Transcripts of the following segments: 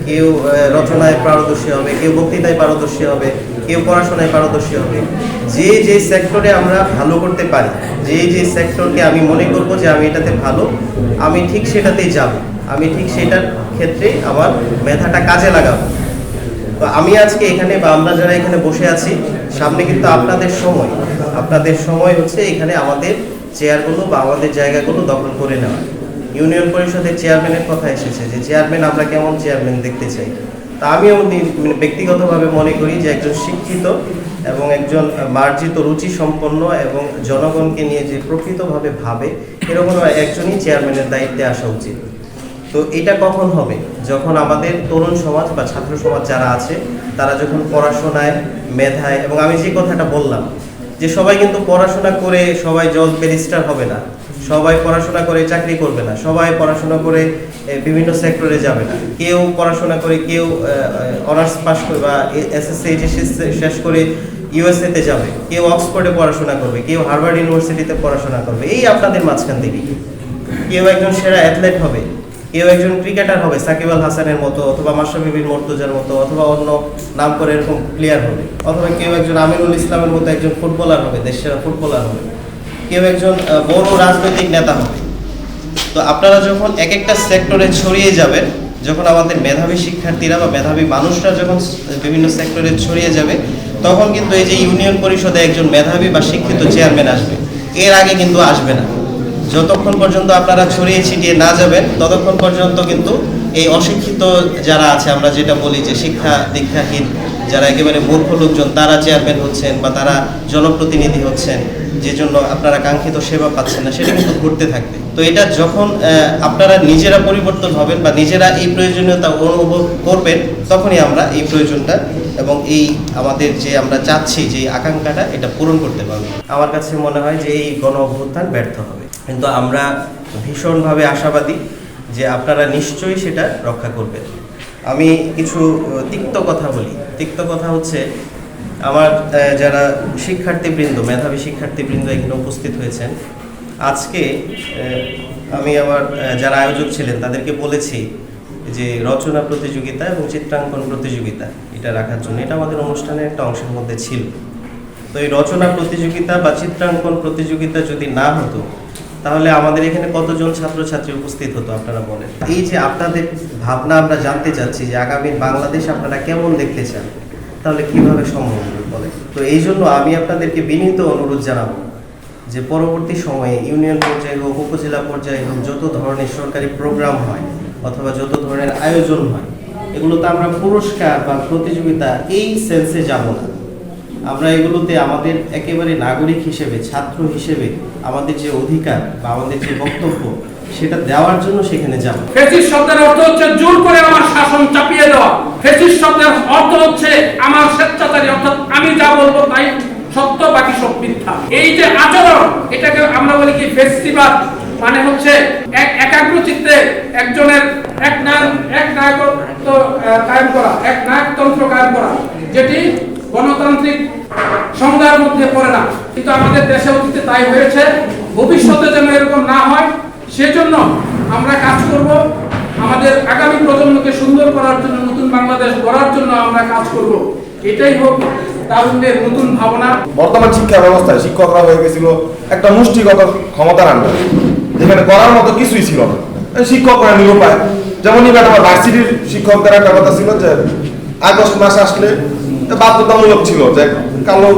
কেউ রচনায় পারদর্শী হবে, কেউ বক্তৃতায় পারদর্শী হবে, কেউ পড়াশোনায় পারদর্শী হবে। যে যে সেক্টরে আমরা ভালো করতে পারি, যে যে সেক্টরকে আমি মনে করব যে আমি এটাতে ভালো, আমি ঠিক সেটাতেই যাব, আমি ঠিক সেটার ক্ষেত্রে আমার মেধাটা কাজে লাগাবো। তো আমি আজকে এখানে বা আমরা যারা এখানে বসে আছি, সামনে কিন্তু আপনাদের সময় হচ্ছে এখানে আমাদের চেয়ারগুলো বা আমাদের জায়গাগুলো দখল করে নেওয়া। ইউনিয়ন পরিষদের চেয়ারম্যানের কথা এসেছে যে চেয়ারম্যান আমরা কেমন চেয়ারম্যান দেখতে চাই। তা আমিও ব্যক্তিগতভাবে মনে করি যে একজন শিক্ষিত এবং একজন মার্জিত রুচি সম্পন্ন এবং জনগণকে নিয়ে যে প্রকৃতভাবে ভাবে, এরকম একজনই চেয়ারম্যানের দায়িত্বে আসা উচিত। তো এটা কখন হবে? যখন আমাদের তরুণ সমাজ বা ছাত্র সমাজ যারা আছে তারা যখন পড়াশোনায়, মেধায়, এবং আমি যে কথাটা বললাম যে সবাই কিন্তু পড়াশোনা করে সবাই জজ ব্যারিস্টার হবে না, সবাই পড়াশোনা করে চাকরি করবে না, সবাই পড়াশোনা করে বিভিন্ন সেক্টরে যাবে না। কেউ পড়াশোনা করে, কেউ অনার্স পাস করে বা এসএসসি এইচএসসি শেষ করে ইউএসএতে যাবে, কেউ অক্সফোর্ডে পড়াশোনা করবে, কেউ হার্ভার্ড ইউনিভার্সিটিতে পড়াশোনা করবে। এই আপনাদের মাঝখান থেকে কেউ একজন সেরা অ্যাথলেট হবে, কেউ একজন ক্রিকেটার হবে সাকিব আল হাসানের মতো, অথবা মাশরাফি বিন মুর্তজার মতো, অথবা অন্য নাম করে এরকম প্লেয়ার হবে, অথবা কেউ একজন আমিনুল ইসলামের মতো একজন ফুটবলার হবে, দেশের ফুটবলার হবে, কেউ একজন বড় রাজনৈতিক নেতা হবে। তো আপনারা যখন এক একটা সেক্টরে ছড়িয়ে যাবেন, যখন আমাদের মেধাবী শিক্ষার্থীরা বা মেধাবী মানুষরা যখন বিভিন্ন সেক্টরে ছড়িয়ে যাবে, তখন কিন্তু এই যে ইউনিয়ন পরিষদে একজন মেধাবী বা শিক্ষিত চেয়ারম্যান আসবে, এর আগে কিন্তু আসবে না। যতক্ষণ পর্যন্ত আপনারা ছড়িয়ে ছিটিয়ে না যাবেন, ততক্ষণ পর্যন্ত কিন্তু এই অশিক্ষিত যারা আছে, আমরা যেটা বলি যে দীক্ষাহীন যারা একেবারে মূর্খ লোকজন, তারা চেয়ারম্যান হচ্ছেন বা তারা জনপ্রতিনিধি হচ্ছেন, যে জন্য আপনারা কাঙ্ক্ষিত সেবা পাচ্ছেন না, সেটা কিন্তু ঘটতে থাকবে। তো এটা যখন আপনারা নিজেরা পরিবর্তন হবেন বা নিজেরা এই প্রয়োজনীয়তা অনুভব করবেন, তখনই আমরা এই প্রয়োজনটা এবং এই আমাদের যে আমরা চাচ্ছি যে আকাঙ্ক্ষাটা, এটা পূরণ করতে পারবো। আমার কাছে মনে হয় যে এই গণ অভ্যুত্থান ব্যর্থ হবে, কিন্তু আমরা ভীষণভাবে আশাবাদী যে আপনারা নিশ্চয়ই সেটা রক্ষা করবেন। আমি কিছু তিক্ত কথা বলি। তিক্ত কথা হচ্ছে, আমার যারা শিক্ষার্থীবৃন্দ, মেধাবী শিক্ষার্থীবৃন্দ এখানে উপস্থিত হয়েছেন, আজকে আমি আমার যারা আয়োজক ছিলেন তাদেরকে বলেছি যে রচনা প্রতিযোগিতা এবং চিত্রাঙ্কন প্রতিযোগিতা এটা রাখার জন্য। এটা আমাদের অনুষ্ঠানের একটা অংশের মধ্যে ছিল। তো এই রচনা প্রতিযোগিতা বা চিত্রাঙ্কন প্রতিযোগিতা যদি না হতো, তাহলে আমাদের এখানে কতজন ছাত্রছাত্রী উপস্থিত হতো আপনারা বলেন। এই যে আপনাদের ভাবনা আমরা জানতে চাচ্ছি যে আগামী বাংলাদেশ আপনারা কেমন দেখতে চান, তাহলে কিভাবে সম্ভব বলে। তো এই জন্য আমি আপনাদেরকে বিনীত অনুরোধ জানাবো যে পরবর্তী সময়ে ইউনিয়ন পর্যায়ে হোক, উপজেলা পর্যায়ে হোক, যত ধরনের সরকারি প্রোগ্রাম হয় অথবা যত ধরনের আয়োজন হয়, এগুলোতে আমরা পুরস্কার বা প্রতিযোগিতা এই সেন্সে যাব না। আমরা এগুলোতে আমাদের একেবারে নাগরিক হিসেবে, ছাত্র হিসেবে আমাদের যে অধিকার বা আমাদের যে বক্তব্য, সেটা দেওয়ার জন্য সেখানে যাব। ফ্যাসিস্ট শব্দের অর্থ হচ্ছে জোর করে আমার শাসন চাপিয়ে দেওয়া। ফ্যাসিস্ট শব্দের অর্থ হচ্ছে আমার স্বেচ্ছাচারী, অর্থাৎ আমি যা বলবো তাই সত্য, বাকি সব মিথ্যা। এই যে আচরণ, এটাকে আমরা বলি কি ফেস্টিভাল, মানে হচ্ছে একাগ্রচিত্তে একজনের এক নায়কত্ব কায়েম করা, এক নায়কতন্ত্র কায়েম করা, যেটি গণতান্ত্রিক সংজ্ঞার মধ্যে পড়ে না। কিন্তু আমাদের দেশে অতীতে তাই হয়েছে। ভবিষ্যতে যেন এরকম না হয়, সেজন্য আমরা কাজ করব। আমাদের আগামী প্রজন্মকে সুন্দর করার জন্য, নতুন বাংলাদেশ গড়ার জন্য আমরা কাজ করব। এটাই হোক তারুণ্যের নতুন ভাবনা। বর্তমান শিক্ষা ব্যবস্থায় শিক্ষকরা হয়ে গেছিল একটা মুষ্টিগত ক্ষমতার আন্ডারে, যেখানে করার মতো কিছুই ছিল না। শিক্ষকরা নিরুপায়। যেমনই আমার ভার্সিটির শিক্ষকদের একটা কথা ছিল যে আগস্ট মাস আসলে বাধ্যতামূলক ছিল যে কালো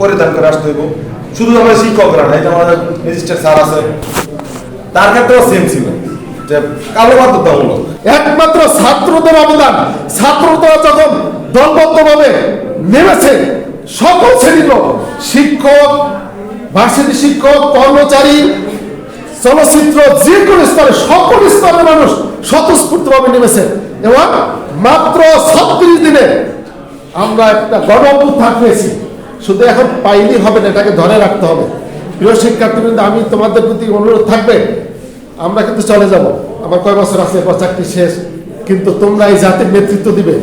পরিধান করে আসতে হইব। শুধু আমাদের শিক্ষকরা না, এটা আমাদের রেজিস্টার স্যার আছে, তার ক্ষেত্রেও সেম ছিল যে কালো বাধ্যতামূলক। একমাত্র ছাত্রদের অবদান, ছাত্ররা যখন দলবদ্ধভাবে নেমেছে, সকল শ্রেণীর লোক, শিক্ষক, ভার্সিটি শিক্ষক, কর্মচারী, চলচ্চিত্র, যে কোনো স্তরে, সকল স্তরের মানুষ স্বতঃস্ফূর্তভাবে নেমেছে এবং মাত্র 36 দিনে আমরা একটা গণ অভ্যুত্থান পেয়েছি। শুধু এখন পাইলেই হবে না, এটাকে ধরে রাখতে হবে। প্রিয় শিক্ষার্থীবৃন্দ, আমি তোমাদের প্রতি অনুরোধ থাকবে, আমরা কিন্তু চলে যাব, আমার কয় বছর আছে, এরপর চাকরি শেষ, কিন্তু তোমরা এই জাতির নেতৃত্ব দিবে।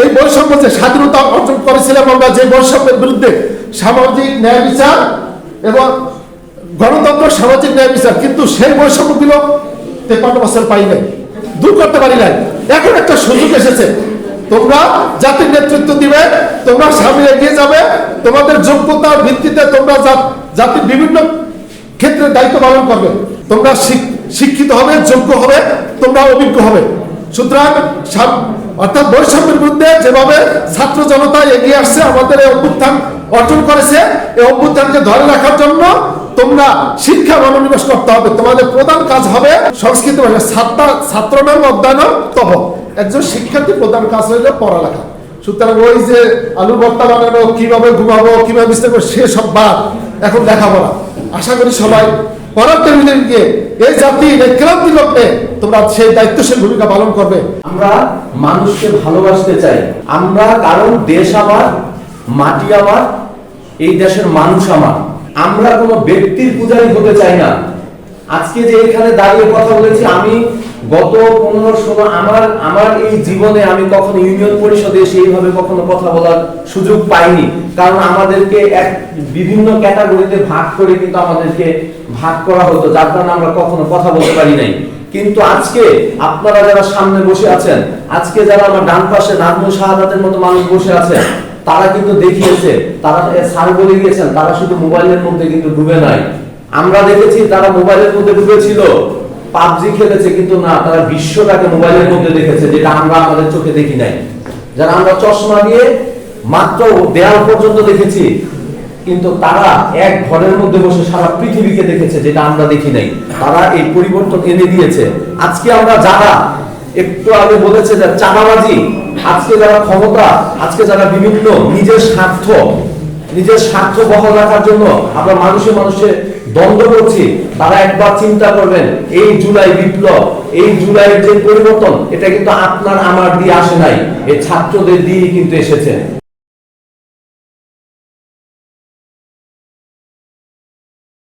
এই বৈষম্য যে স্বাধীনতা অর্জন করেছিলাম আমরা, যে বৈষম্যের বিরুদ্ধে সামাজিক ন্যায় বিচার এবং গণতন্ত্র, সামাজিক ন্যায় বিচার, কিন্তু সেই বৈষম্যগুলো 53 বছর পাই নাই। দূর করতে পারি নাই। এখন একটা সুযোগ এসেছে, তোমরা জাতির নেতৃত্ব দিবে, তোমরা সামনে এগিয়ে যাবে, তোমাদের যোগ্যতার ভিত্তিতে তোমরা জাতির বিভিন্ন ক্ষেত্রে দায়িত্ব পালন করবে, তোমরা শিক্ষিত হবে, যোগ্য হবে, তোমরা অভিজ্ঞ হবে। সুতরাং অর্থাৎ বৈষম্যের বিরুদ্ধে যেভাবে ছাত্র জনতা এগিয়ে আসছে, আমাদের এই অভ্যুত্থান অর্জন করেছে, এই অভ্যুত্থানকে ধরে রাখার জন্য তোমরা শিক্ষা মনোনিবেশ করতে হবে। তোমাদের প্রধান কাজ হবে সংস্কৃত ভাষা, ছাত্র নাম অধ্যয়ন তহ, একজন শিক্ষার্থীর প্রধান কাজ হইল পড়ালেখা। সুতরাং ওই যে আলু ভর্তা বানানো, কিভাবে ঘুমাবো, কিভাবে বিস্তার করবো, সেসব বাদ, এখন লেখাপড়া। আশা করি সবাই পড়ার টেবিলে গিয়ে এই জাতির এই ক্রান্তি লগ্নে তোমরা সেই দায়িত্বশীল ভূমিকা পালন করবে। আমরা মানুষকে ভালোবাসতে চাই, আমরা, কারণ দেশ আমার, মাটি আমার, এই দেশের মানুষ আমার। আমরা কোনো ব্যক্তির পূজারী হতে চাই না। আজকে যে এখানে দাঁড়িয়ে কথা বলেছি, আমি গত 15-16 আমার এই জীবনে আমি কখনো ইউনিয়ন পরিষদে সেইভাবে কখনো কথা বলার সুযোগ পাইনি, কারণ আমাদেরকে বিভিন্ন ক্যাটাগরিতে ভাগ করে কিন্তু আমাদেরকে ভাগ করা হতো, যার কারণে আমরা কখনো কথা বলতে পারি নাই। কিন্তু আজকে আপনারা যারা সামনে বসে আছেন, আজকে যারা আমার ডান পাশে নাজমুল শাহাদাতের মতো মানুষ বসে আছে, তারা কিন্তু দেখিয়েছে, তারা স্যার বলে গিয়েছেন, তারা শুধু মোবাইলের মধ্যে কিন্তু ডুবে নাই। আমরা দেখেছি তারা মোবাইলের মধ্যে ডুবেছিল, পাবজি খেলেছে, কিন্তু না, তারা বিশ্বটাকে মোবাইলের মধ্যে দেখেছে, যেটা আমরা আমাদের চোখে দেখি নাই। যারা আমরা চশমা দিয়ে মাত্র দেয়াল পর্যন্ত দেখেছি, কিন্তু তারা এক ঘরের মধ্যে বসে সারা পৃথিবীকে দেখেছে, যেটা আমরা দেখি নাই। তারা এই পরিবর্তন এনে দিয়েছে। আজকে আমরা যারা একটু আগে বলেছে যে চাঁদাবাজি, আজকে যারা ক্ষমতা, আজকে যারা বিভিন্ন নিজের স্বার্থ বহাল রাখার জন্য আমরা মানুষে দ্বন্দ্ব করছি, তারা একবার চিন্তা করবেন, এই জুলাই বিপ্লব, এই জুলাইয়ের যে পরিবর্তন, এটা কিন্তু আপনার আমার দিয়ে আসে নাই, এই ছাত্রদের দিয়ে কিন্তু এসেছে।